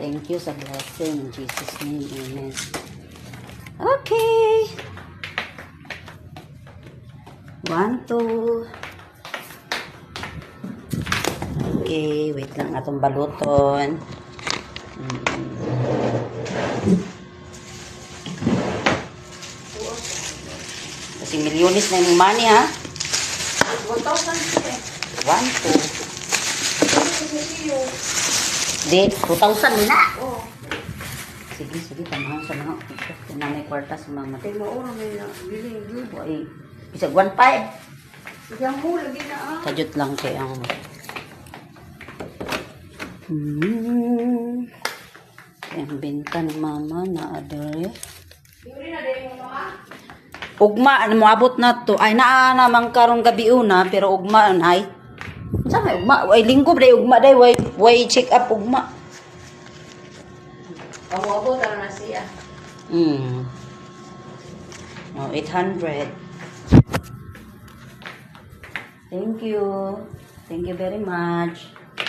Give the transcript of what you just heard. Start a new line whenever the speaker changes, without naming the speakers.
Thank you sa blessing. In Jesus' name, amen. Okay. 1, 2. Okay, wait lang atong baluton. Kasi milyones na yung money, ha?
1,000 siya.
1, 2. Di, 2,000 na.
Oo.
Sige, tamahan sa mga. Kung na may kwarta sa mga
Kay maura may biling good.
Ay, isag 1,500.
Yang mo lagi na ah.
Kajut lang kay ang Ang benta ni mama na adere.
Yuri na din mo mama.
Ugma, ano mo abot na to? Ay, naa naman karong gabi una, pero ugma, ay. Saan may ugma? Ay, linggo ba ugma day? Way check up ugma.
Pamabot na siya.
Oh, 800. Thank you. Thank you very much.